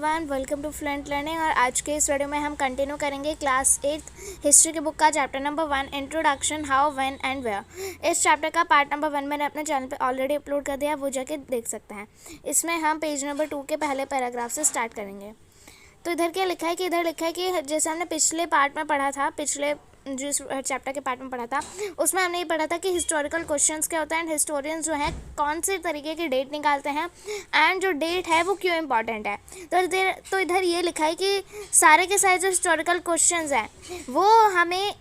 Everyone, welcome to fluent learning. और आज के इस वीडियो में हम कंटिन्यू करेंगे क्लास 8 हिस्ट्री की बुक का chapter number 1 introduction how when and where. इस चैप्टर का पार्ट नंबर 1 मैंने अपने चैनल पे ऑलरेडी अपलोड कर दिया, वो जाके देख सकते हैं। इसमें हम पेज नंबर 2 के पहले पैराग्राफ से स्टार्ट करेंगे। तो इधर क्या लिखा है कि जैसे हमने पिछले पार्ट में पढ़ा था, पिछले जिस चैप्टर के पार्ट में पढ़ा था उसमें हमने ये पढ़ा था कि हिस्टोरिकल क्वेश्चंस क्या होता है एंड हिस्टोरियंस जो हैं कौन से तरीके की डेट निकालते हैं एंड जो डेट है वो क्यों इम्पॉर्टेंट है। तो इधर ये लिखा है कि सारे के सारे जो हिस्टोरिकल क्वेश्चंस हैं वो हमें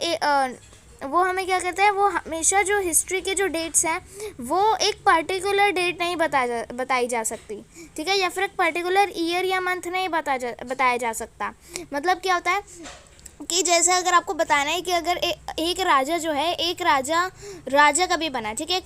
क्या कहते हैं, वो हमेशा जो हिस्ट्री के जो डेट्स हैं वो एक पर्टिकुलर डेट नहीं बताई जा सकती, ठीक है, या फिर एक पर्टिकुलर ईयर या मंथ नहीं बताया जा सकता। मतलब क्या होता है कि जैसे अगर आपको बताना है कि अगर एक राजा जो है, एक राजा कभी बना, ठीक है,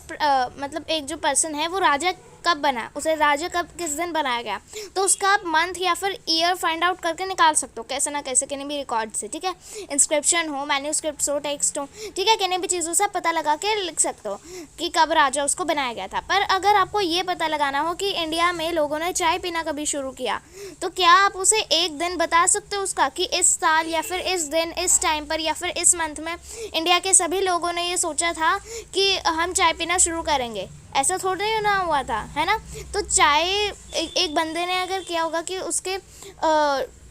मतलब एक जो पर्सन है वो राजा कब बना, उसे राजा कब किस दिन बनाया गया, तो उसका आप मंथ या फिर ईयर फाइंड आउट करके निकाल सकते हो कैसे ना कैसे, किन्हीं भी रिकॉर्ड से, ठीक है, इंस्क्रिप्शन हो, मैन्यूस्क्रिप्ट हो, टेक्स्ट हो, ठीक है, किन्हीं भी चीज़ों से पता लगा के लिख सकते हो कि कब राजा उसको बनाया गया था। पर अगर आपको ये पता लगाना हो कि इंडिया में लोगों ने चाय पीना कभी शुरू किया, तो क्या आप उसे एक दिन बता सकते हो उसका कि इस साल या फिर इस दिन इस टाइम पर या फिर इस मंथ में इंडिया के सभी लोगों ने ये सोचा था कि हम चाय पीना शुरू करेंगे? ऐसा थोड़ा ही ना हुआ था, है ना। तो चाय एक बंदे ने अगर किया होगा कि उसके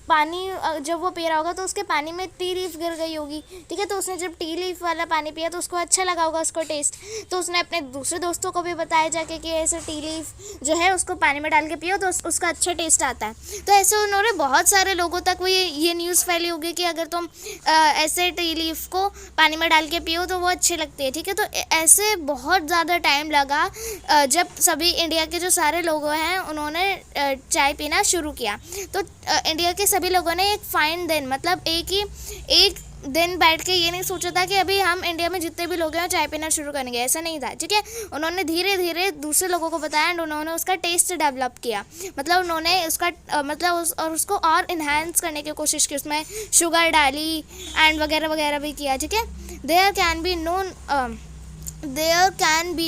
पानी जब वो पी रहा होगा तो उसके पानी में टी लीफ गिर गई होगी, ठीक है, तो उसने जब टी लीफ वाला पानी पिया तो उसको अच्छा लगा होगा, उसको टेस्ट, तो उसने अपने दूसरे दोस्तों को भी बताया जाके कि ऐसे टी लीफ जो है उसको पानी में डाल के पियो तो उसका अच्छा टेस्ट आता है। तो ऐसे उन्होंने बहुत सारे लोगों तक वो ये न्यूज़ फैली होगी कि अगर तुम ऐसे टी लीफ को पानी में डाल के पियो तो वो अच्छी लगती है, ठीक है। तो ऐसे बहुत ज़्यादा टाइम लगा जब सभी इंडिया के जो सारे लोग हैं उन्होंने चाय पीना शुरू किया। तो इंडिया के सभी लोगों ने एक फाइन दिन, मतलब एक दिन बैठ के ये नहीं सोचा था कि अभी हम इंडिया में जितने भी लोग हैं चाय पीना शुरू करेंगे, ऐसा नहीं था, ठीक है। उन्होंने धीरे धीरे दूसरे लोगों को बताया एंड उन्होंने उसका टेस्ट डेवलप किया, मतलब उन्होंने उसका उसको और इन्हांस करने की कोशिश की, उसमें शुगर डाली एंड वगैरह वगैरह भी किया, ठीक है। There can be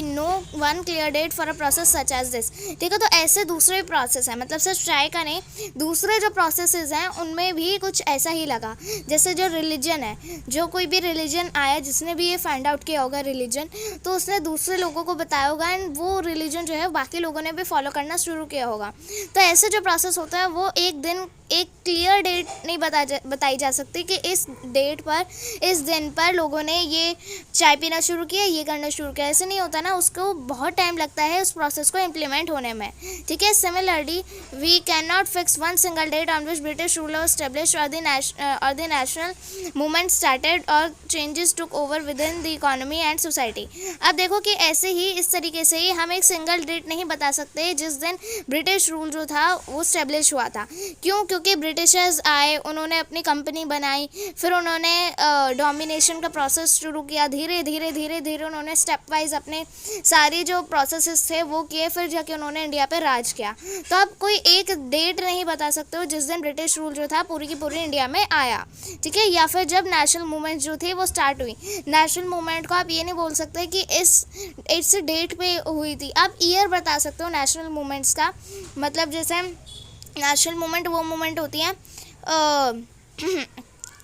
no one clear date for a process such as this, ठीक है। तो ऐसे दूसरे प्रोसेस हैं, मतलब सिर्फ चाय का नहीं, दूसरे जो प्रोसेसेस हैं उनमें भी कुछ ऐसा ही लगा। जैसे जो रिलीजन है, जो कोई भी रिलीजन आया जिसने भी ये फाइंड आउट किया होगा रिलीजन, तो उसने दूसरे लोगों को बताया होगा एंड वो रिलीजन जो है बाकी लोगों ने भी फॉलो करना शुरू किया होगा। तो ऐसे जो प्रोसेस होता है वो एक क्लियर डेट नहीं बताई जा सकती कि इस डेट पर इस दिन पर लोगों ने ये चाय पीना शुरू किया, ये करना शुरू किया, ऐसे नहीं होता ना, उसको बहुत टाइम लगता है उस प्रोसेस को इम्प्लीमेंट होने में, ठीक है। Similarly we can not fix one single date on which British rule establish और द नेशनल मूवमेंट स्टार्टेड और changes took over within the economy and society. अब देखो कि ऐसे ही इस तरीके से ही हम एक सिंगल डेट नहीं बता सकते जिस दिन ब्रिटिश रूल जो था वो स्टेब्लिश हुआ था। क्योंकि ब्रिटिशर्स आए, उन्होंने अपनी कंपनी बनाई, फिर उन्होंने डोमिनेशन का प्रोसेस शुरू किया, धीरे धीरे उन्होंने स्टेप वाइज अपने सारी जो प्रोसेसेस थे वो किए, फिर जाके उन्होंने इंडिया पे राज किया। तो आप कोई एक डेट नहीं बता सकते हो जिस दिन ब्रिटिश रूल जो था पूरी की पूरी इंडिया में आया, ठीक है, या फिर जब नेशनल मूवमेंट जो थी वो स्टार्ट हुई। नेशनल मूवमेंट को आप ये नहीं बोल सकते कि इस डेट पे हुई थी, आप ईयर बता सकते हो नेशनल मूवमेंट्स का। मतलब जैसे नेशनल मूवमेंट वो मूवमेंट होती है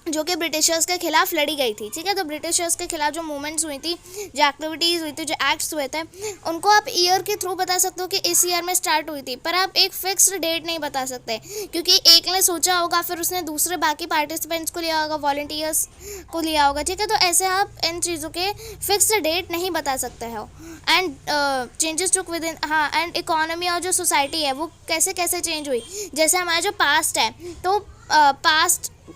जो कि ब्रिटिशर्स के खिलाफ लड़ी गई थी, ठीक है। तो ब्रिटिशर्स के खिलाफ जो मूवमेंट्स हुई थी, जो एक्टिविटीज़ हुई थी, जो एक्ट्स हुए थे, उनको आप ईयर के थ्रू बता सकते हो कि इस ईयर में स्टार्ट हुई थी, पर आप एक फिक्स्ड डेट नहीं बता सकते, क्योंकि एक ने सोचा होगा, फिर उसने दूसरे बाकी पार्टिसिपेंट्स को लिया होगा, वॉलंटियर्स को लिया होगा, ठीक है। तो ऐसे आप इन चीज़ों के फिक्स्ड डेट नहीं बता सकते हो। And changes took with in, हाँ, एंड इकोनॉमी और जो सोसाइटी है वो कैसे कैसे चेंज हुई। जैसे हमारा जो पास्ट है, तो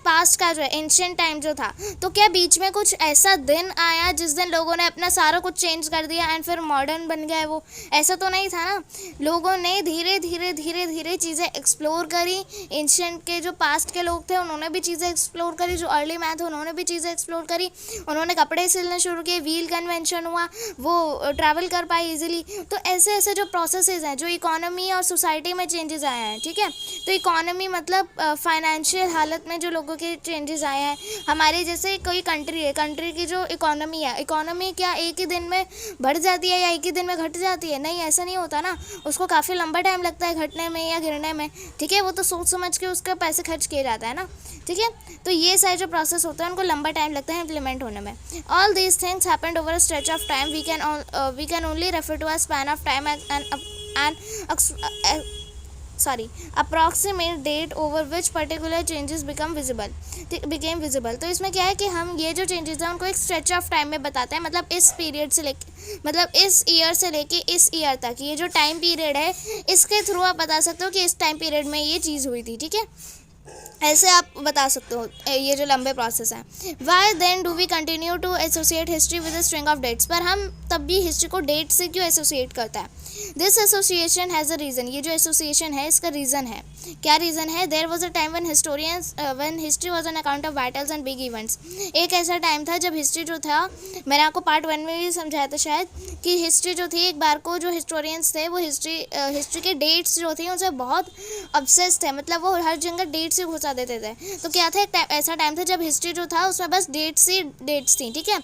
पास्ट का जो है एंशिएंट टाइम जो था, तो क्या बीच में कुछ ऐसा दिन आया जिस दिन लोगों ने अपना सारा कुछ चेंज कर दिया एंड फिर मॉडर्न बन गया है वो? ऐसा तो नहीं था ना। लोगों ने धीरे धीरे चीज़ें एक्सप्लोर करी। एंशिएंट के जो पास्ट के लोग थे उन्होंने भी चीज़ें एक्सप्लोर करी, जो अर्ली मैथ उन्होंने भी चीज़ें एक्सप्लोर करी, उन्होंने कपड़े सिलने शुरू किए, व्हील कन्वेंशन हुआ, वो ट्रैवल कर पाए इजीली। तो ऐसे ऐसे जो प्रोसेसेस हैं, जो इकोनॉमी और सोसाइटी में चेंजेस आए हैं, ठीक है। तो इकोनॉमी मतलब फाइनेंशियल हालत में जो लोगों के चेंजेस आए हैं, हमारे जैसे कोई कंट्री है, कंट्री की जो इकोनॉमी है, इकोनॉमी क्या एक ही दिन में बढ़ जाती है या एक ही दिन में घट जाती है? नहीं, ऐसा नहीं होता ना, उसको काफ़ी लंबा टाइम लगता है घटने में या गिरने में, ठीक है। वो तो सोच समझ के उसके पैसे खर्च किए जाता है ना, ठीक है। तो ये सारे जो प्रोसेस होते हैं उनको लंबा टाइम लगता है इम्प्लीमेंट होने में। All these things happened over a stretch of time, we can only refer to a span of time and approximate date over which particular changes became visible। तो इसमें क्या है कि हम ये जो चेंजेस हैं उनको एक स्ट्रेच ऑफ टाइम में बताते हैं, मतलब इस पीरियड से लेके, मतलब इस ईयर से लेके इस ईयर तक, ये जो टाइम पीरियड है इसके थ्रू आप बता सकते हो कि इस टाइम पीरियड में ये चीज़ हुई थी, ठीक है। ऐसे आप बता सकते हो ये जो लंबे प्रोसेस हैं। Why then do we continue to associate history with string of dates, पर हम तब भी हिस्ट्री को डेट से क्यों एसोसिएट करता है? This association has a reason, ये जो एसोसिएशन है इसका रीज़न है। क्या रीज़न है? There was a time when history was an account of battles and big events. एक ऐसा टाइम था जब हिस्ट्री जो था, मैंने आपको पार्ट 1 में भी समझाया था शायद, कि हिस्ट्री जो थी, एक बार को जो हिस्टोरियंस थे वो हिस्ट्री के डेट्स जो थी उनसे बहुत ऑब्सेस्ड थे, मतलब वो हर जगह डेट से घुसा देते थे। तो क्या था, एक ऐसा टाइम था जब हिस्ट्री जो था उसमें बस डेट्स थी, ठीक है।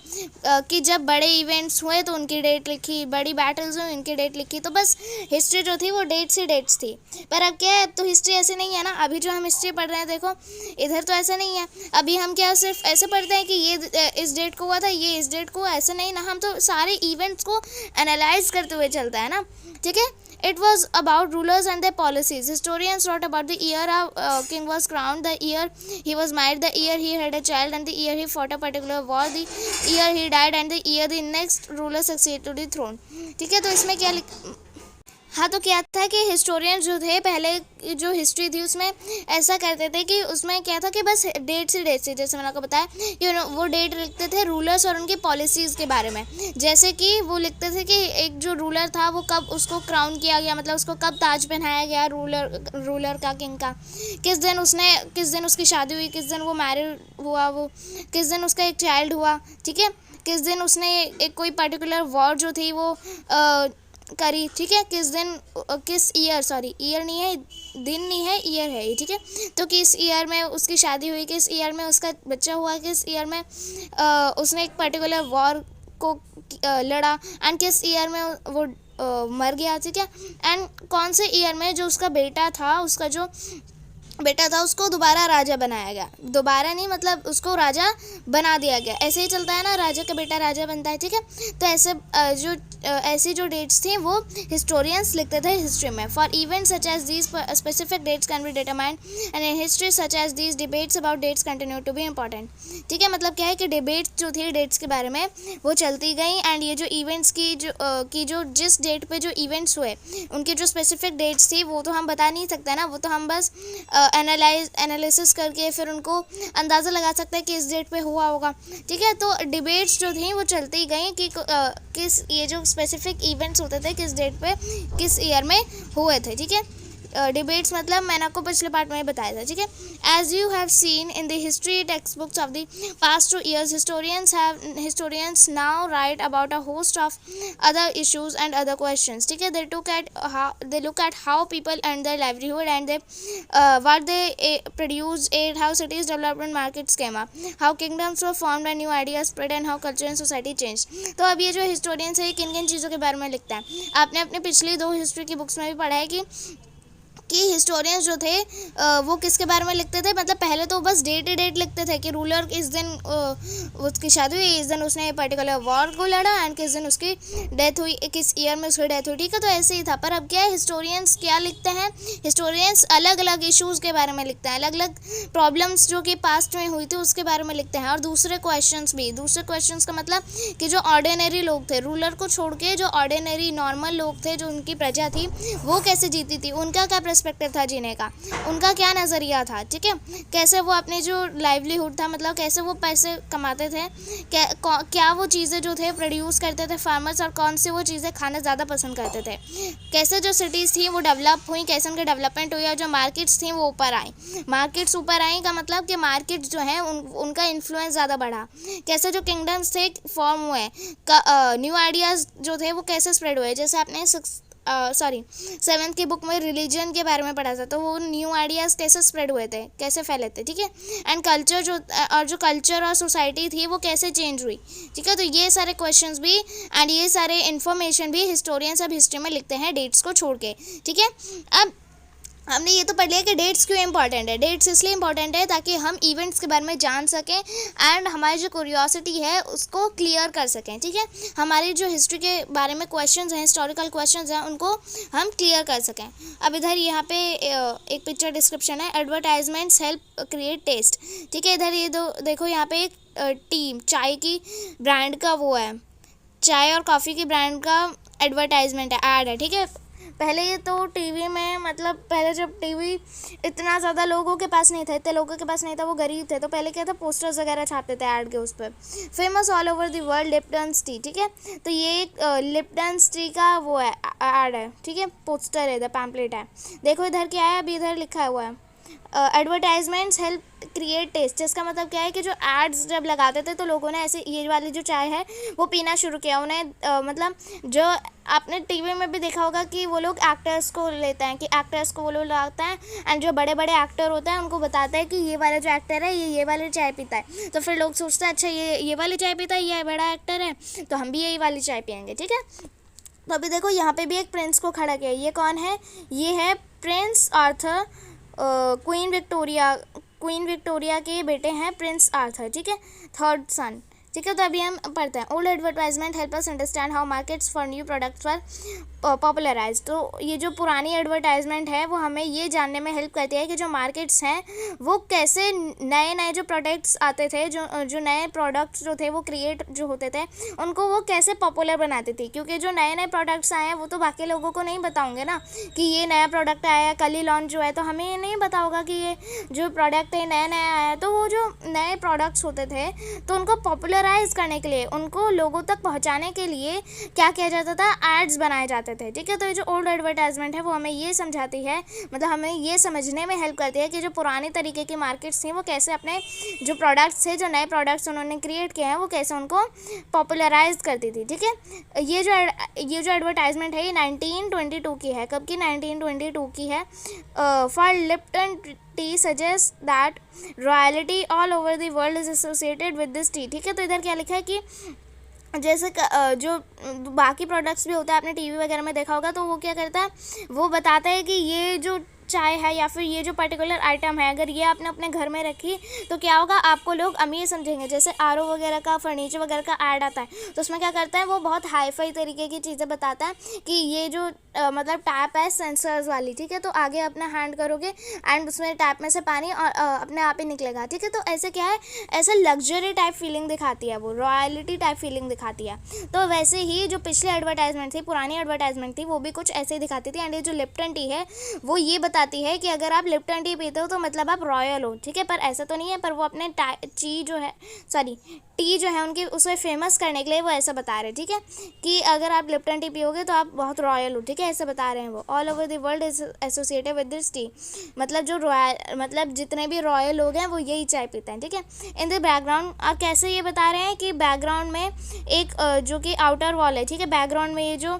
कि जब बड़े इवेंट्स हुए तो उनकी डेट लिखी, बड़ी बैटल्स हुई उनकी डेट लिखी, तो बस हिस्ट्री जो थी वो डेट्स थी। पर अब क्या है, अब तो हिस्ट्री ऐसे नहीं है ना। अभी जो हम हिस्ट्री पढ़ रहे हैं, देखो इधर तो ऐसा नहीं है। अभी हम क्या सिर्फ ऐसे पढ़ते हैं कि ये इस डेट को हुआ था, ये इस डेट को हुआ, ऐसा नहीं ना। हम तो सारे इवेंट्स को एनालाइज करते हुए चलता है ना, ठीक है। It was about rulers and their policies. Historians wrote about the year a king was crowned, the year he was married, the year he had a child, and the year he fought a particular war, the year he died, and the year the next ruler succeeded to the throne. ठीक है, तो इसमें क्या हाँ, तो क्या था कि हिस्टोरियन जो थे, पहले जो हिस्ट्री थी उसमें ऐसा करते थे कि उसमें क्या था कि बस डेट्स ही जैसे मैंने आपको बताया कि वो डेट लिखते थे रूलर्स और उनकी पॉलिसीज़ के बारे में। जैसे कि वो लिखते थे कि एक जो रूलर था वो कब उसको क्राउन किया गया, मतलब उसको कब ताज पहनाया गया रूलर का, किंग का, किस दिन उसकी शादी हुई, किस दिन वो मैरिड हुआ, वो किस दिन उसका एक चाइल्ड हुआ, ठीक है, किस दिन उसने एक कोई पर्टिकुलर वॉर जो थी वो करी, ठीक है, किस ईयर नहीं है, दिन नहीं है, ईयर है ये, ठीक है। तो किस ईयर में उसकी शादी हुई, किस ईयर में उसका बच्चा हुआ, किस ईयर में उसने एक पर्टिकुलर वॉर को लड़ा, एंड किस ईयर में वो मर गया, ठीक है। एंड कौन से ईयर में जो उसका बेटा था उसको दोबारा राजा बनाया गया, दोबारा नहीं मतलब उसको राजा बना दिया गया। ऐसे ही चलता है ना, राजा का बेटा राजा बनता है, ठीक है। तो ऐसी जो डेट्स थी वो हिस्टोरियंस लिखते थे हिस्ट्री में। For events such as these specific dates can be determined and in history such as these debates about dates continue to be important, ठीक है। मतलब क्या है कि डिबेट्स जो थी डेट्स के बारे में वो चलती गई, एंड ये जो इवेंट्स की जो जिस डेट पे जो इवेंट्स हुए उनकी जो स्पेसिफिक डेट्स थी वो तो हम बता नहीं सकते ना, वो तो हम बस एनालिसिस करके फिर उनको अंदाज़ा लगा सकते हैं कि इस डेट पे हुआ होगा, ठीक है। तो डिबेट्स जो थी वो चलती गई कि किस ये जो स्पेसिफिक इवेंट्स होते थे किस डेट पे किस ईयर में हुए थे, ठीक है। डिबेट्स मतलब मैंने आपको पिछले पार्ट में बताया था, ठीक है। As you have seen in the history text books of the past 2 years, historians now write about a host of other issues and other questions, ठीक है। they look at how people earn their livelihood and what they produce, how cities developed and markets came up, how kingdoms were formed and new ideas spread, and how culture and society changed। तो अब ये जो historians है किन किन चीज़ों के बारे में लिखता है, आपने अपने पिछली 2 हिस्ट्री की बुक्स में भी पढ़ा है कि हिस्टोरियंस जो थे वो किसके बारे में लिखते थे। मतलब पहले तो बस डेट लिखते थे कि रूलर इस दिन उसकी शादी हुई, इस दिन उसने पर्टिकुलर वॉर को लड़ा, एंड किस दिन उसकी डेथ हुई, किस ईयर में उसकी डेथ हुई, ठीक है। तो ऐसे ही था। पर अब क्या है, हिस्टोरियंस क्या लिखते हैं, हिस्टोरियंस अलग अलग इशूज़ के बारे में लिखते हैं, अलग अलग प्रॉब्लम्स जो कि पास्ट में हुई थी उसके बारे में लिखते हैं, और दूसरे क्वेश्चंस का मतलब कि जो ऑर्डिनरी लोग थे, रूलर को छोड़ के जो ऑर्डिनरी नॉर्मल लोग थे, जो उनकी प्रजा थी वो कैसे जीती थी, उनका क्या पर्सपेक्टिव था जीने का, उनका क्या नज़रिया था, ठीक है। कैसे वो अपने जो लाइवलीहुड था, मतलब कैसे वो पैसे कमाते थे, क्या वो चीज़ें जो थे प्रोड्यूस करते थे फार्मर्स, और कौन सी वो चीज़ें खाना ज़्यादा पसंद करते थे, कैसे जो सिटीज़ थी वो डेवलप हुई, कैसे उनकी डेवलपमेंट हुई, और जो मार्केट्स थी वो ऊपर आई का मतलब कि मार्केट्स जो है उनका इन्फ्लुएंस ज़्यादा बढ़ा, कैसे जो किंगडम्स थे फॉर्म हुए, न्यू आइडियाज़ जो थे वो कैसे स्प्रेड हुए। जैसे आपने सॉरी 7th की बुक में रिलीजन के बारे में पढ़ा था, तो वो न्यू आइडियाज़ कैसे स्प्रेड हुए थे, कैसे फैले थे, ठीक है। एंड कल्चर जो कल्चर और सोसाइटी थी वो कैसे चेंज हुई, ठीक है। तो ये सारे क्वेश्चंस भी एंड ये सारे इन्फॉर्मेशन भी हिस्टोरियंस अब हिस्ट्री में लिखते हैं डेट्स को छोड़ के, ठीक है। अब हमने ये तो पढ़ लिया कि डेट्स क्यों इंपॉर्टेंट है। डेट्स इसलिए इंपॉर्टेंट है ताकि हम इवेंट्स के बारे में जान सकें एंड हमारी जो क्यूरियोसिटी है उसको क्लियर कर सकें, ठीक है। हमारी जो हिस्ट्री के बारे में क्वेश्चंस हैं, हिस्टोरिकल क्वेश्चंस हैं, उनको हम क्लियर कर सकें। अब इधर यहाँ पे एक पिक्चर डिस्क्रिप्शन है, एडवर्टाइजमेंट्स हेल्प क्रिएट टेस्ट, ठीक है। इधर ये देखो यहाँ पे एक टी चाय की ब्रांड का वो है, चाय और कॉफ़ी की ब्रांड का एडवर्टाइजमेंट है, ऐड है, ठीक है। पहले ये तो टीवी में, मतलब पहले जब टीवी इतना ज़्यादा लोगों के पास नहीं था, इतने लोगों के पास नहीं था, वो गरीब थे, तो पहले क्या था, पोस्टर्स वगैरह छापते थे ऐड के उस पर। Famous all over the world Lipton's tea, ठीक है। तो ये एक लिप्टन्स टी का वो है, ऐड है, ठीक है, पोस्टर है, इधर पैम्पलेट है। देखो इधर क्या है, अभी इधर लिखा हुआ है एडवर्टाइजमेंट्स हेल्प क्रिएट टेस्ट। इसका मतलब क्या है कि जो एड्स जब लगाते थे तो लोगों ने ऐसे ये वाली जो चाय है वो पीना शुरू किया। उन्हें मतलब जो आपने टीवी में भी देखा होगा कि वो लोग एक्टर्स को लेते हैं, कि एक्टर्स को वो लोग लगाते हैं एंड जो बड़े बड़े एक्टर होते हैं उनको बताते हैं कि ये वाला जो एक्टर है ये वाली चाय पीता है, तो फिर लोग सोचते हैं अच्छा ये वाली चाय पीता है, ये बड़ा एक्टर है, तो हम भी यही वाली चाय पियेंगे, ठीक है। तो अभी देखो यहाँ पे भी एक प्रिंस को खड़ा किया, ये कौन है, ये है प्रिंस आर्थर, क्वीन विक्टोरिया के बेटे हैं प्रिंस आर्थर, ठीक है, थर्ड सन, ठीक है। तो अभी हम पढ़ते हैं, old advertisement help us understand how markets for new products were popularise. तो ये जो पुरानी एडवर्टाइजमेंट है वो हमें ये जानने में हेल्प करती है कि जो मार्केट्स हैं वो कैसे नए नए जो प्रोडक्ट्स आते थे, जो नए प्रोडक्ट्स जो थे वो क्रिएट जो होते थे उनको वो कैसे पॉपुलर बनाती थी। क्योंकि जो नए नए प्रोडक्ट्स आए हैं वो तो बाकी लोगों को नहीं बताओगे ना कि ये नया प्रोडक्ट आया है, कल ही लॉन्च हुआ है, तो हमें ये नहीं पता होगा कि ये जो प्रोडक्ट है नया नया आया है। तो वो जो नए प्रोडक्ट्स होते थे तो उनको पॉपुलराइज करने के लिए, उनको लोगों तक पहुँचाने के लिए क्या किया जाता था, एड्स बनाए जाते थे, ठीक है। तो ये जो ओल्ड एडवर्टाइजमेंट है वो हमें ये समझाती है, मतलब हमें ये समझने में हेल्प करती है कि जो पुराने तरीके की मार्केट्स थी वो कैसे अपने जो प्रोडक्ट्स थे, जो नए प्रोडक्ट्स उन्होंने क्रिएट किए हैं वो कैसे उनको पॉपुलराइज करती थी, ठीक है। ये जो एडवर्टाइजमेंट है ये 1922 की है। कब की, 1922 की है। For Lipton T suggest that royalty all over the world is associated with this T, ठीक है। तो इधर क्या लिखा है कि जैसे जो बाकी प्रोडक्ट्स भी होता है, आपने टीवी वगैरह में देखा होगा, तो वो क्या करता है, वो बताता है कि ये जो चाय है या फिर ये जो पर्टिकुलर आइटम है, अगर ये आपने अपने घर में रखी तो क्या होगा, आपको लोग अमीर समझेंगे। जैसे आरओ वगैरह का, फर्नीचर वगैरह का ऐड आता है तो उसमें क्या करता है, वो बहुत हाई फाई तरीके की चीज़ें बताता है कि ये जो मतलब टैप है सेंसर्स वाली, ठीक है। तो आगे अपना हैंड करोगे एंड उसमें टैप में से पानी और अपने आप ही निकलेगा, ठीक है। तो ऐसे क्या है, ऐसे लग्जरी टाइप फीलिंग दिखाती है, वो रॉयल्टी टाइप फीलिंग दिखाती है। तो वैसे ही जो पिछले एडवर्टाइजमेंट थी, पुरानी एडवर्टाइजमेंट थी, वो भी कुछ ऐसे ही दिखाती थी। एंड ये जो लिप्टन टी है वो ये बताती है कि अगर आप लिप्टन टी पीते हो तो मतलब आप रॉयल हो, ठीक है। पर ऐसा तो नहीं है, पर वो अपने टी जो है उनकी उसे फेमस करने के लिए वो ऐसा बता रहे हैं, ठीक है, कि अगर आप लिप्टन टी पियोगे तो आप बहुत रॉयल हो, ठीक है, ऐसे बता रहे हैं वो। All over the world is associated with this T, मतलब जो रॉयल, मतलब जितने भी रॉयल लोग हैं वो यही चाय पीते हैं, ठीक है। इन द बैकग्राउंड, आप कैसे ये बता रहे हैं कि बैकग्राउंड में एक जो कि आउटर वॉल है, ठीक है, बैकग्राउंड में ये जो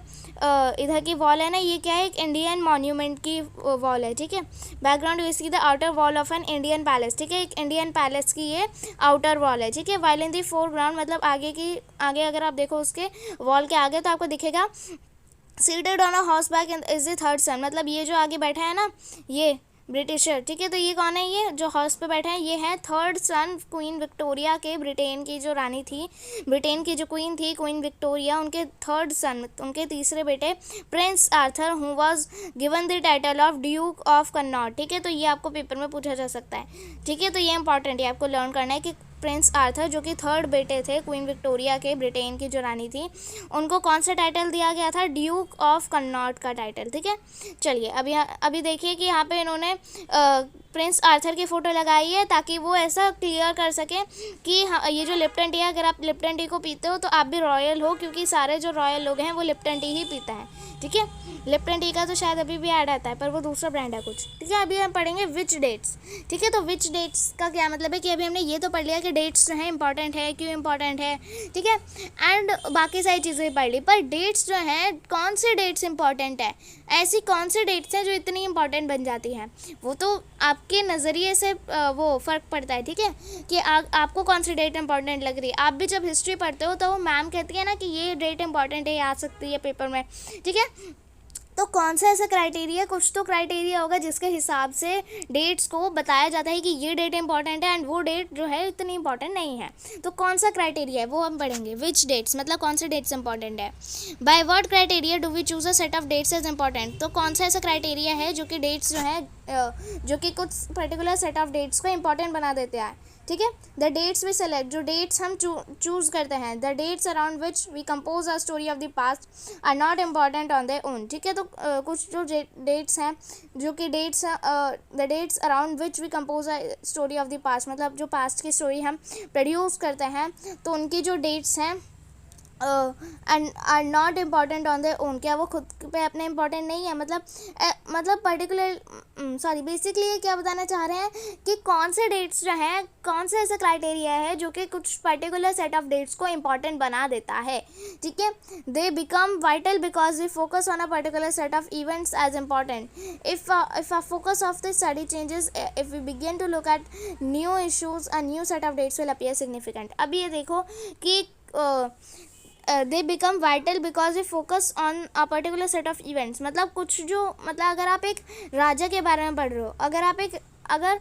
इधर की वॉल है ना, ये क्या है, एक इंडियन मॉन्यूमेंट की वॉल है, ठीक है। Background you see the outer wall of an Indian palace, ठीक है, एक इंडियन पैलेस की ये आउटर वॉल है, ठीक है। वाइल इन द फोरग्राउंड, मतलब आगे अगर आप देखो उसके वॉल के आगे तो आपको दिखेगा seated on a horse back is the third son, मतलब ये जो आगे बैठा है ना ये ब्रिटिशर, ठीक है। तो ये कौन है, ये जो हॉर्स पे बैठे हैं ये है थर्ड सन क्वीन विक्टोरिया के, ब्रिटेन की जो रानी थी, ब्रिटेन की जो क्वीन थी क्वीन विक्टोरिया, उनके थर्ड सन, उनके तीसरे बेटे Prince Arthur, who was given the title of Duke of Connaught, ठीक है। तो ये आपको पेपर में पूछा जा सकता है, ठीक है। तो ये इंपॉर्टेंट है, आपको लर्न करना है कि प्रिंस आर्थर जो कि थर्ड बेटे थे क्वीन विक्टोरिया के, ब्रिटेन की जो रानी थी, उनको कौन सा टाइटल दिया गया था, ड्यूक ऑफ कन्नॉट का टाइटल, ठीक है। चलिए अभी देखिए कि यहाँ पे इन्होंने प्रिंस आर्थर की फ़ोटो लगाई है ताकि वो ऐसा क्लियर कर सकें कि हाँ, ये जो लिप्टन टी है, अगर आप लिप्टन टी को पीते हो तो आप भी रॉयल हो, क्योंकि सारे जो रॉयल लोग हैं वो लिप्टन टी ही पीते हैं। ठीक है, लिप्टन टी का तो शायद अभी भी ऐड आता है, पर वो दूसरा ब्रांड है कुछ। ठीक है, अभी हम पढ़ेंगे विच डेट्स। ठीक है, तो विच डेट्स का क्या मतलब है कि अभी हमने ये तो पढ़ लिया कि डेट्स जो है इंपॉर्टेंट है, क्यों इंपॉर्टेंट है। ठीक है, एंड बाकी सारी चीज़ें भी पढ़ ली, पर डेट्स जो हैं, कौन सी डेट्स इंपॉर्टेंट है, ऐसी कौन सी डेट्स हैं जो इतनी इंपॉर्टेंट बन जाती हैं, वो तो आपके नज़रिए से वो फ़र्क पड़ता है। ठीक है, कि आपको कौन सी डेट इंपॉर्टेंट लग रही है। आप भी जब हिस्ट्री पढ़ते हो तो वो मैम कहती है ना कि ये डेट इंपॉर्टेंट है, ये आ सकती है पेपर में। ठीक है, तो कौन सा ऐसा क्राइटेरिया, कुछ तो क्राइटेरिया होगा जिसके हिसाब से डेट्स को बताया जाता है कि ये डेट इंपॉर्टेंट है एंड वो डेट जो है इतनी इंपॉर्टेंट नहीं है। तो कौन सा क्राइटेरिया है वो हम पढ़ेंगे। विच डेट्स मतलब कौन से डेट्स इंपॉर्टेंट है। By what criteria do we choose a set of dates as important. तो कौन सा ऐसा क्राइटेरिया है जो कि डेट्स जो है जो कि कुछ पर्टिकुलर सेट ऑफ डेट्स को इंपॉर्टेंट बना देते हैं। ठीक है, द डेट्स वी सेलेक्ट, जो डेट्स हम चूज़ करते हैं, the dates around which we compose a story of the past are not important on their own. ठीक है, तो कुछ जो डेट्स हैं, जो कि dates the dates around which we compose a story of the past, मतलब जो पास्ट की स्टोरी हम प्रोड्यूस करते हैं, तो उनकी जो डेट्स हैं are not important on their own, क्या वो खुद पे अपने इम्पॉर्टेंट नहीं है। मतलब पर्टिकुलर बेसिकली ये क्या बताना चाह रहे हैं कि कौन से डेट्स जो हैं, कौन से ऐसा क्राइटेरिया है जो कि कुछ पर्टिकुलर सेट ऑफ डेट्स को इम्पॉर्टेंट बना देता है। ठीक है, they become vital because we focus on a particular set of events as important. If a focus of the study changes, if we begin to look at new issues, a new set of dates will appear significant. अब ये देखो कि they become vital because we focus on a particular set of events. मतलब कुछ जो, मतलब अगर आप एक राजा के बारे में पढ़ रहे हो, अगर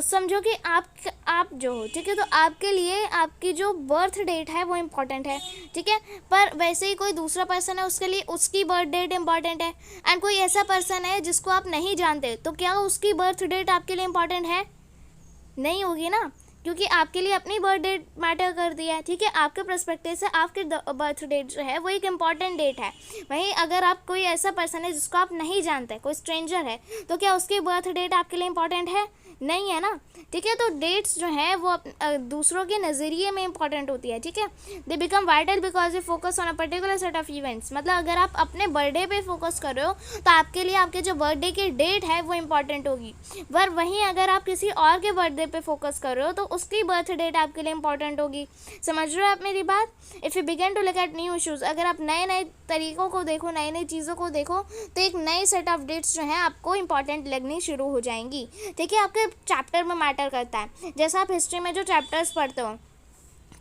समझो कि आप जो हो, ठीक है, तो आपके लिए आपकी जो बर्थ डेट है वो इम्पॉर्टेंट है। ठीक है, पर वैसे ही कोई दूसरा पर्सन है, उसके लिए उसकी बर्थ डेट इम्पॉर्टेंट है। एंड कोई ऐसा पर्सन है जिसको आप नहीं जानते, तो क्या उसकी बर्थ डेट आपके लिए इम्पॉर्टेंट है? नहीं होगी ना, क्योंकि आपके लिए अपनी बर्थ डेट मैटर करती है। ठीक है, आपके पर्सपेक्टिव से आपकी बर्थ डेट जो है वो एक इम्पॉर्टेंट डेट है। वहीं अगर आप कोई ऐसा पर्सन है जिसको आप नहीं जानते, कोई स्ट्रेंजर है, तो क्या उसकी बर्थ डेट आपके लिए इम्पॉर्टेंट है? नहीं है ना। ठीक है, तो डेट्स जो है वो दूसरों के नज़रिए में इंपॉर्टेंट होती है। ठीक है, they become vital because you focus on a particular set of events. मतलब अगर आप अपने बर्थडे पे फोकस कर रहे हो तो आपके लिए आपके जो बर्थडे की डेट है वो इंपॉर्टेंट होगी। पर वहीं अगर आप किसी और के बर्थडे पे फोकस कर रहे हो तो उसकी बर्थ डेट आपके लिए इंपॉर्टेंट होगी। समझ रहे हो आप मेरी बात। If you begin to look at new issues, अगर आप नए नए तरीक़ों को देखो, नई नई चीज़ों को देखो, तो एक नई सेट ऑफ डेट्स जो हैं आपको इंपॉर्टेंट लगनी शुरू हो जाएंगी। ठीक है, आपके चैप्टर में मैटर करता है। जैसा आप हिस्ट्री में जो चैप्टर्स पढ़ते हो,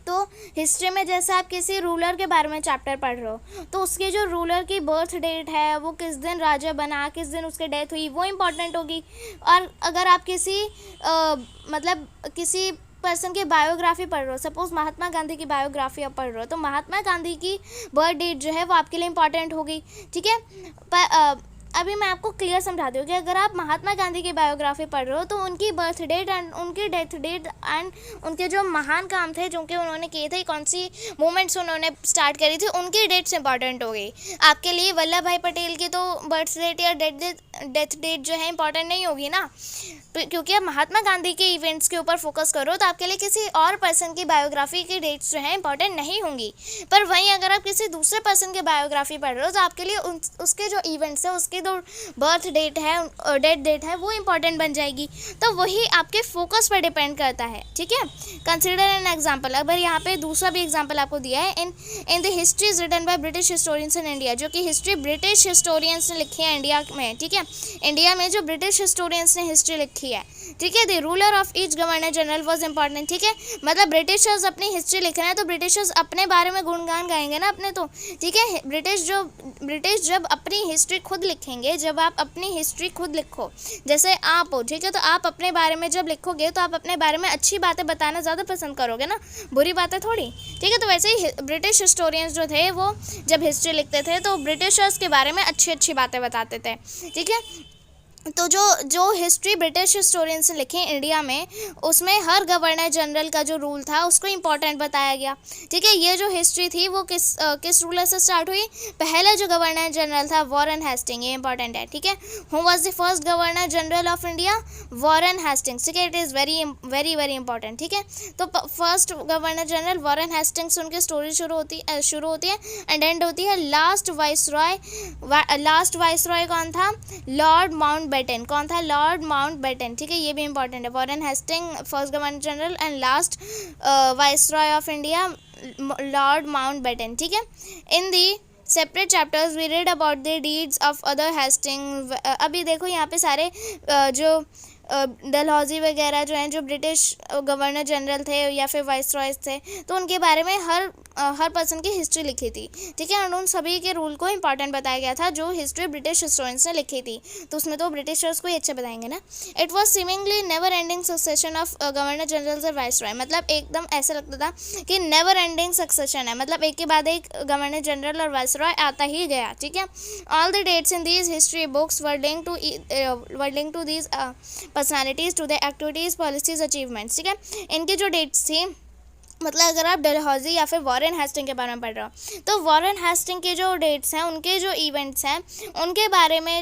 तो हिस्ट्री में जैसे आप किसी रूलर के बारे में चैप्टर पढ़ रहे हो, तो उसके जो रूलर की बर्थ डेट है, वो किस दिन राजा बना, किस दिन उसकी डेथ हुई, वो इम्पॉर्टेंट होगी। और अगर आप मतलब किसी पर्सन की बायोग्राफी पढ़ रहे हो, सपोज महात्मा गांधी की बायोग्राफी आप पढ़ रहे हो, तो महात्मा गांधी की बर्थ डेट जो है वो आपके लिए इम्पॉर्टेंट होगी। ठीक है, पर अभी मैं आपको क्लियर समझा दूँ कि अगर आप महात्मा गांधी की बायोग्राफी पढ़ रहे हो तो उनकी बर्थ डेट एंड उनकी डेथ डेट एंड उनके जो महान काम थे जो कि उन्होंने किए थे, कौन सी मूवमेंट्स उन्होंने स्टार्ट करी थी, उनकी डेट्स इंपॉर्टेंट हो गई। आपके लिए वल्लभ भाई पटेल की तो बर्थ डेट या डेथ डेट जो है इंपॉर्टेंट नहीं होगी ना, क्योंकि आप महात्मा गांधी के इवेंट्स के ऊपर फोकस करो तो आपके लिए किसी और पर्सन की बायोग्राफी की डेट्स जो है इंपॉर्टेंट नहीं होंगी। पर वहीं अगर आप किसी दूसरे पर्सन की बायोग्राफी पढ़ रहे हो तो आपके लिए उसके जो इवेंट्स है, उसकी जो बर्थ डेट है, डेथ डेट है, वो इंपॉर्टेंट बन जाएगी। तो वही आपके फोकस पर डिपेंड करता है। ठीक है, कंसिडर एन एग्जाम्पल। अगर यहाँ पे दूसरा भी एग्जाम्पल आपको दिया है, in the histories written by British historians in India, जो कि हिस्ट्री ब्रिटिश हिस्टोरियंस ने लिखी है इंडिया में। ठीक है, इंडिया में जो ब्रिटिश हिस्टोरियंस ने हिस्ट्री लिखी है, ठीक है, the ruler of each governor general was important. ठीक है, मतलब ब्रिटिशर्स अपनी हिस्ट्री लिख रहे हैं तो ब्रिटिशर्स अपने बारे में गुणगान गाएंगे ना अपने, तो ठीक है, ब्रिटिश जब अपनी हिस्ट्री खुद लिखेंगे, जब आप अपनी हिस्ट्री खुद लिखो, जैसे आप हो, ठीक है, तो आप अपने बारे में जब लिखोगे तो आप अपने बारे में अच्छी बातें बताना ज़्यादा पसंद करोगे ना, बुरी बातें थोड़ी। ठीक है, तो वैसे ही ब्रिटिश हिस्टोरियंस जो थे वो जब हिस्ट्री लिखते थे तो ब्रिटिशर्स के बारे में अच्छी अच्छी बातें बताते थे। ठीक है, तो जो जो हिस्ट्री ब्रिटिश हिस्टोरियंस ने लिखी इंडिया में, उसमें हर गवर्नर जनरल का जो रूल था उसको इम्पोर्टेंट बताया गया। ठीक है, ये जो हिस्ट्री थी वो किस रूलर से स्टार्ट हुई? पहला जो गवर्नर जनरल था वॉरेन हेस्टिंग, ये इंपॉर्टेंट है। ठीक है, who was the first governor general of India? Warren Hastings. ठीक है, it is very very very important. ठीक है, तो first governor general Warren Hastings, उनकी स्टोरी शुरू होती है एंड एंड होती है लास्ट वाइसरॉय। लास्ट वाइसरॉय कौन था? Lord Mountbatten. कौन था? Lord Mountbatten. ठीक है, ये भी इंपॉर्टेंट है। Warren Hasting first governor general and last viceroy of India Lord Mountbatten. ठीक है, in the separate chapters we read about the deeds of other Hasting. अभी देखो यहाँ पे सारे जो डलहौजी वगैरह जो हैं, जो ब्रिटिश गवर्नर जनरल थे या फिर वाइसरॉयज थे, तो उनके बारे में हर पर्सन की हिस्ट्री लिखी थी। ठीक है, और उन सभी के रूल को इंपॉर्टेंट बताया गया था जो हिस्ट्री ब्रिटिश हिस्टोरियंस ने लिखी थी। तो उसमें तो ब्रिटिशर्स को ही अच्छे बताएंगे ना। It was seemingly never ending succession of governor general और वाइसरॉय। मतलब एकदम ऐसा लगता था कि नेवर एंडिंग सक्सेशन है, मतलब एक के बाद एक गवर्नर जनरल और वाइसरॉय आता ही गया। ठीक है, all the dates in these history books were linked to these personalities, to the activities, policies, achievements. ठीक है, इनकी जो डेट्स थी, मतलब अगर आप डलहौजी या फिर वॉरेन हेस्टिंग के बारे में पढ़ रहे हो तो वॉरेन हेस्टिंग के जो डेट्स हैं, उनके जो इवेंट्स हैं, उनके बारे में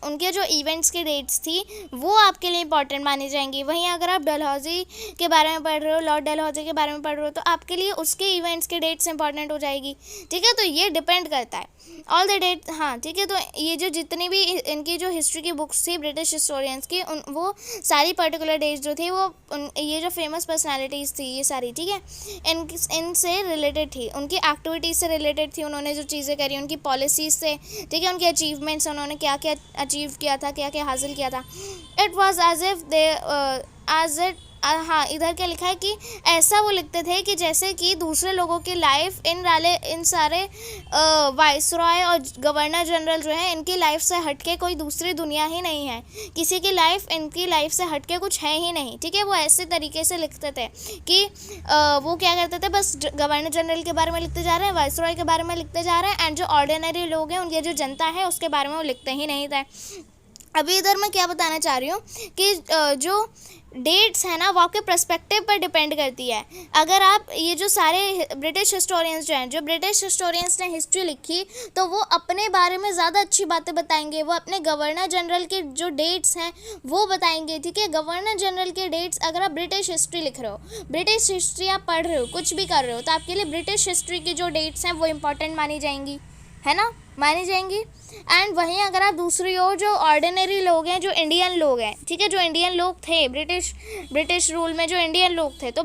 उनके जो इवेंट्स की डेट्स थी वो आपके लिए इंपॉर्टेंट मानी जाएंगी। वहीं अगर आप डलहौजी के बारे में पढ़ रहे हो, लॉर्ड डलहौजी के बारे में पढ़ रहे हो, तो आपके लिए उसके इवेंट्स की डेट्स इंपॉर्टेंट हो जाएगी। ठीक है, तो ये डिपेंड करता है ऑल द डेट। हाँ ठीक है, तो ये जो जितनी भी इनकी जो हिस्ट्री की बुक्स थी ब्रिटिश हिस्टोरियंस की, वो सारी पर्टिकुलर डेट्स जो थी वो ये जो फेमस पर्सनालिटीज़ थी ये सारी, ठीक है, इनसे रिलेटेड थी, उनकी एक्टिविटीज़ से रिलेटेड थी, उन्होंने जो चीज़ें करी, उनकी पॉलिसीज से, ठीक है, उनके अचीवमेंट्स, उन्होंने क्या क्या अचीव किया था, क्या क्या हासिल किया था। It was as if they as it हाँ, इधर क्या लिखा है कि ऐसा वो लिखते थे कि जैसे कि दूसरे लोगों की लाइफ इन सारे वाइसरॉय और गवर्नर जनरल जो है, इनकी लाइफ से हटके कोई दूसरी दुनिया ही नहीं है, किसी की लाइफ इनकी लाइफ से हटके कुछ है ही नहीं। ठीक है, वो ऐसे तरीके से लिखते थे कि वो क्या करते थे, बस गवर्नर जनरल के बारे में लिखते जा रहे हैं, वाइसरॉय के बारे में लिखते जा रहे हैं, एंड जो ऑर्डिनरी लोग हैं, उनकी जो जनता है, उसके बारे में वो लिखते ही नहीं थे। अभी इधर मैं क्या बताना चाह रही हूँ कि जो डेट्स है ना वो आपके पर्सपेक्टिव पर डिपेंड करती है। अगर आप ये जो सारे ब्रिटिश हिस्टोरियंस जो हैं, जो ब्रिटिश हिस्टोरियंस ने हिस्ट्री लिखी, तो वो अपने बारे में ज़्यादा अच्छी बातें बताएंगे, वो अपने गवर्नर जनरल के जो डेट्स हैं वो बताएंगे। ठीक है, गवर्नर जनरल के डेट्स, अगर आप ब्रिटिश हिस्ट्री लिख रहे हो, ब्रिटिश हिस्ट्री आप पढ़ रहे हो, कुछ भी कर रहे हो, तो आपके लिए ब्रिटिश हिस्ट्री की जो डेट्स हैं वो इंपॉर्टेंट मानी जाएंगी, है ना, मानी जाएंगी। एंड वहीं अगर आप दूसरी ओर जो ऑर्डिनरी लोग हैं, जो इंडियन लोग हैं, ठीक है, जो इंडियन लोग थे ब्रिटिश रूल में, जो इंडियन लोग थे, तो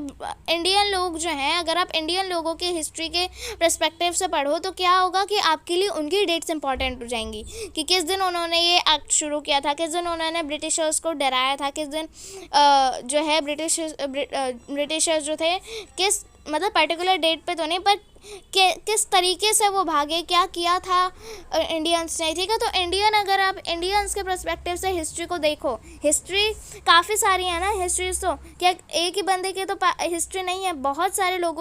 इंडियन लोग जो हैं, अगर आप इंडियन लोगों की हिस्ट्री के पर्सपेक्टिव से पढ़ो तो क्या होगा कि आपके लिए उनकी डेट्स इंपॉर्टेंट हो जाएंगी कि किस दिन उन्होंने ये एक्ट शुरू किया था, किस दिन उन्होंने ब्रिटिशर्स को डराया था, किस दिन जो है ब्रिटिशर्स जो थे, किस मतलब पर्टिकुलर डेट पे तो नहीं, पर किस तरीके से वो भागे, क्या किया था इंडियंस ने। ठीक है, तो अगर आप इंडियंस के पर्सपेक्टिव से हिस्ट्री को देखो, हिस्ट्री काफ़ी सारी है ना, हिस्ट्रीज तो क्या एक ही बंदे की तो हिस्ट्री नहीं है, बहुत सारे लोग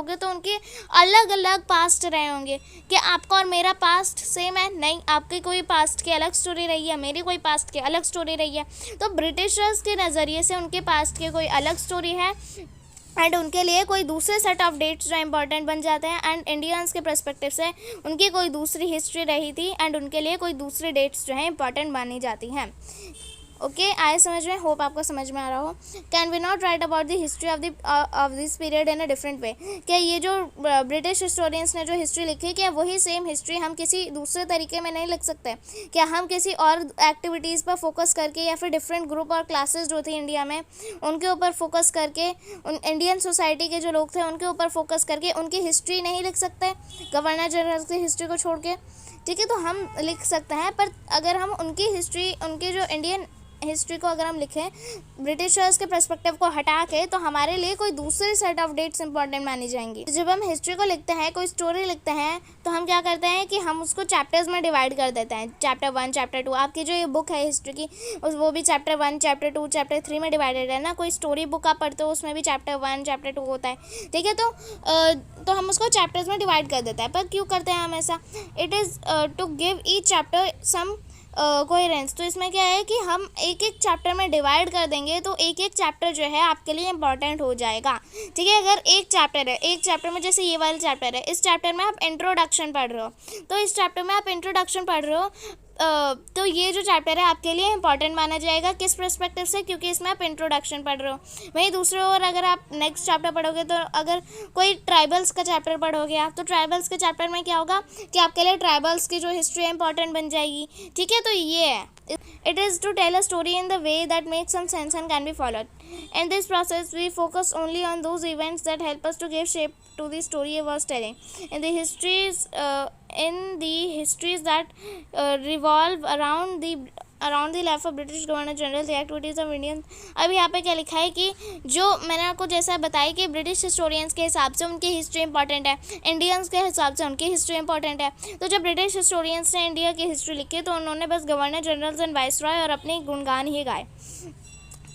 हैं, तो उनके अलग अलग पास्ट रहे होंगे। क्या आपका और मेरा पास्ट सेम है? नहीं, आपके कोई पास्ट की अलग स्टोरी रही है, मेरी कोई पास्ट की अलग स्टोरी रही है। तो ब्रिटिशर्स के नज़रिए से उनके पास्ट की कोई अलग स्टोरी है, एंड उनके लिए कोई दूसरे सेट ऑफ डेट्स जो इंपॉर्टेंट बन जाते हैं, एंड इंडियंस के पर्सपेक्टिव से उनकी कोई दूसरी हिस्ट्री रही थी, एंड उनके लिए कोई दूसरी डेट्स जो हैं इंपॉर्टेंट मानी जाती हैं। ओके, आए समझ में? होप आपको समझ में आ रहा हो। Can we not write about the history of this period in a different way? क्या ये जो ब्रिटिश हिस्टोरियंस ने जो हिस्ट्री लिखी, क्या वही सेम हिस्ट्री हम किसी दूसरे तरीके में नहीं लिख सकते? क्या हम किसी और एक्टिविटीज़ पर फोकस करके, या फिर डिफरेंट ग्रुप और क्लासेस जो थी इंडिया में, उनके ऊपर फोकस करके, उन इंडियन सोसाइटी के जो लोग थे उनके ऊपर फोकस करके उनकी हिस्ट्री नहीं लिख सकते, गवर्नर जनरल की हिस्ट्री को छोड़ के? ठीक है, तो हम लिख सकते हैं, पर अगर हम उनकी हिस्ट्री, उनकी जो इंडियन हिस्ट्री को अगर हम लिखें ब्रिटिशर्स के पर्सपेक्टिव को हटा के, तो हमारे लिए कोई दूसरी सेट ऑफ डेट्स इंपॉर्टेंट मानी जाएंगी। जब हम हिस्ट्री को लिखते हैं, कोई स्टोरी लिखते हैं, तो हम क्या करते हैं कि हम उसको चैप्टर्स में डिवाइड कर देते हैं, चैप्टर 1, चैप्टर 2। आपकी जो ये बुक है हिस्ट्री की, वो भी चैप्टर 1, चैप्टर 2, चैप्टर 3 में डिवाइडेड है ना। कोई स्टोरी बुक आप पढ़ते हो, उसमें भी चैप्टर 1, चैप्टर 2 होता है। ठीक है, तो हम उसको चैप्टर्स में डिवाइड कर देते हैं। पर क्यों करते हैं हम ऐसा? It is to give each chapter some coherence. तो इसमें क्या है कि हम एक एक चैप्टर में डिवाइड कर देंगे तो एक एक चैप्टर जो है आपके लिए इंपॉर्टेंट हो जाएगा, ठीक है। अगर एक चैप्टर है, एक चैप्टर में जैसे ये वाला चैप्टर है, इस चैप्टर में आप इंट्रोडक्शन पढ़ रहे हो, तो इस चैप्टर में आप इंट्रोडक्शन पढ़ रहे हो, तो ये जो चैप्टर है आपके लिए इंपॉर्टेंट माना जाएगा। किस पर्सपेक्टिव से? क्योंकि इसमें आप इंट्रोडक्शन पढ़ रहे हो। वहीं दूसरे ओर अगर आप नेक्स्ट चैप्टर पढ़ोगे, तो अगर कोई ट्राइबल्स का चैप्टर पढ़ोगे आप, तो ट्राइबल्स के चैप्टर में क्या होगा कि आपके लिए ट्राइबल्स की जो हिस्ट्री है इंपॉर्टेंट बन जाएगी, ठीक है। तो ये है, it is to tell a story in the way that makes some sense and can be followed. In this process we focus only on those events that help us to give shape to the story I was telling. In the histories that revolve around the life of British Governor General, the activities of Indian। अभी यहाँ पे क्या लिखा है कि जो मैंने आपको जैसा बताया कि ब्रिटिश हिस्टोरियंस के हिसाब से उनकी हिस्ट्री इंपॉर्टेंट है, इंडियंस के हिसाब से उनकी हिस्ट्री इंपॉर्टेंट है। तो जब ब्रिटिश हिस्टोरियंस ने इंडिया की हिस्ट्री लिखी तो उन्होंने बस गवर्नर जनरल्स एंड वाइसरॉय और अपने गुणगान ही गाए,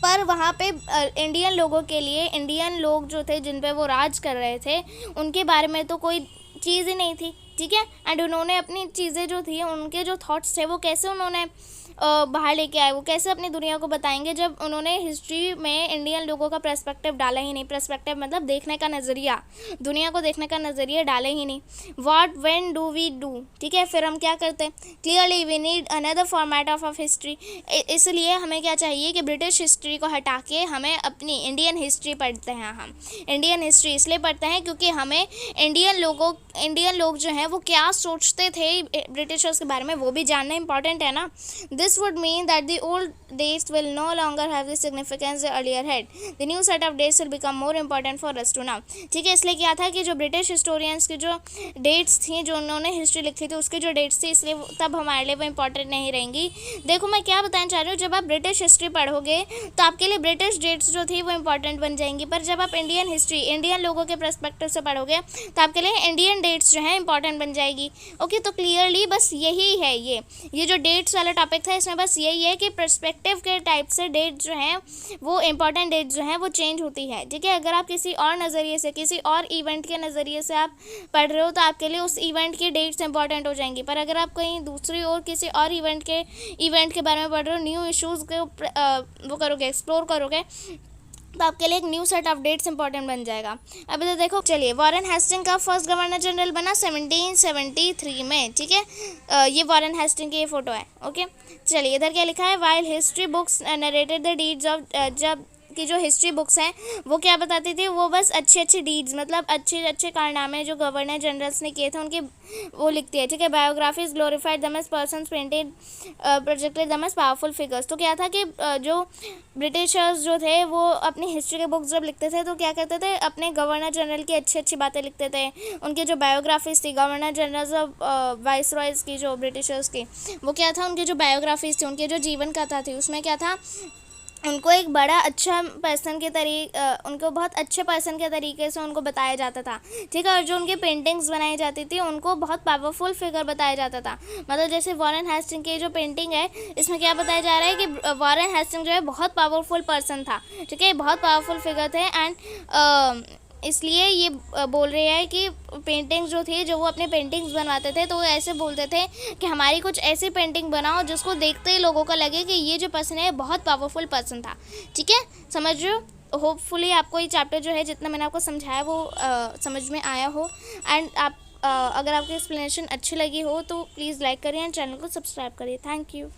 पर वहाँ पे इंडियन लोगों के लिए, इंडियन लोग जो थे जिन पे वो राज कर रहे थे, उनके बारे में तो कोई चीज़ ही नहीं थी, ठीक है। एंड उन्होंने अपनी चीज़ें जो थी, उनके जो थॉट्स थे वो कैसे उन्होंने बाहर लेके आए, वो कैसे अपनी दुनिया को बताएंगे, जब उन्होंने हिस्ट्री में इंडियन लोगों का पर्सपेक्टिव डाला ही नहीं। पर्सपेक्टिव मतलब देखने का नज़रिया, दुनिया को देखने का नज़रिया डाले ही नहीं। What when do we do, ठीक है, फिर हम क्या करते हैं? Clearly we need another format of history. इसलिए हमें क्या चाहिए कि ब्रिटिश हिस्ट्री को हटा के हमें अपनी इंडियन हिस्ट्री पढ़ते हैं। हम इंडियन हिस्ट्री इसलिए पढ़ते हैं क्योंकि हमें इंडियन लोग जो हैं वो क्या सोचते थे ब्रिटिशर्स के बारे में, वो भी जानना इंपॉर्टेंट है ना। This would mean that the old dates will no longer have the significance they earlier had. The new set of dates will become more important for us to know. ठीक है, इसलिए क्या था कि जो ब्रिटिश हिस्टोरियंस की जो dates थी, जो उन्होंने हिस्ट्री लिखी थी, उसकी जो डेट्स थी, इसलिए तब हमारे लिए वो इंपॉर्टेंट नहीं रहेंगी। देखो मैं क्या बताना चाह रही हूँ, जब आप ब्रिटिश हिस्ट्री पढ़ोगे तो आपके लिए ब्रिटिश डेट्स जो थी वो इंपॉर्टेंट बन जाएंगी, पर जब आप इंडियन हिस्ट्री, इंडियन लोगों के पर्सपेक्टिव से पढ़ोगे तो आपके लिए इंडियन डेट्स जो है इंपॉर्टेंट बन जाएगी। ओके, तो क्लियरली बस यही है, ये जो डेट्स वाला टॉपिक था, इसमें बस यही है कि पर्सपेक्टिव के टाइप से डेट जो हैं वो इंपॉर्टेंट डेट जो हैं वो चेंज होती है, ठीक है। अगर आप किसी और नज़रिए से, किसी और इवेंट के नज़रिए से आप पढ़ रहे हो तो आपके लिए उस इवेंट की डेट्स इंपॉर्टेंट हो जाएंगी, पर अगर आप कहीं दूसरी और किसी और इवेंट के बारे में पढ़ रहे हो, न्यू इश्यूज़ को वो करोगे, एक्सप्लोर करोगे, तो आपके लिए एक new set of dates important बन जाएगा। अभी तो देखो, चलिए, वॉरेन हेस्टिंग का फर्स्ट गवर्नर जनरल बना 1773 में, ठीक है। ये वॉरेन हेस्टिंग की ये फ़ोटो है। ओके, चलिए, इधर क्या लिखा है? While history books narrated the deeds of, जब की जो हिस्ट्री बुक्स हैं वो क्या बताती थी? वो बस अच्छे डीड्स, मतलब अच्छे कारनामे जो गवर्नर जनरल्स ने किए थे उनके वो लिखती है, ठीक है। Biographies glorified them as persons, painted projected them as powerful figures. तो क्या था कि जो ब्रिटिशर्स जो थे वो अपनी हिस्ट्री के बुक्स जब लिखते थे तो क्या करते थे? अपने गवर्नर जनरल की अच्छी बातें लिखते थे। उनकी जो बायोग्राफीज थी, गवर्नर जनरल्स ऑफ वाइसरॉयज़ की, जो ब्रिटिशर्स की, वो क्या था? उनकी जो बायोग्राफीज थी, उनकी जो जीवन कथा थी, उसमें क्या था? उनको एक बड़ा अच्छा पर्सन के उनको बहुत अच्छे पर्सन के तरीके से उनको बताया जाता था, ठीक है। और जो उनकी पेंटिंग्स बनाई जाती थी उनको बहुत पावरफुल फिगर बताया जाता था। मतलब जैसे वॉरेन हेस्टिंग की जो पेंटिंग है, इसमें क्या बताया जा रहा है कि वॉरेन हेस्टिंग जो है बहुत पावरफुल पर्सन था, ठीक है, बहुत पावरफुल फिगर थे। एंड इसलिए ये बोल रहे हैं कि पेंटिंग्स जो थी, जो वो अपने पेंटिंग्स बनवाते थे, तो वो ऐसे बोलते थे कि हमारी कुछ ऐसी पेंटिंग बनाओ जिसको देखते ही लोगों को लगे कि ये जो पर्सन है बहुत पावरफुल पर्सन था, ठीक है। समझ रहे हो? होपफुली आपको ये चैप्टर जो है, जितना मैंने आपको समझाया वो समझ में आया हो। एंड आप अगर आपकी एक्सप्लेनेशन अच्छी लगी हो तो प्लीज़ लाइक करिए एंड चैनल को सब्सक्राइब करिए। Thank you.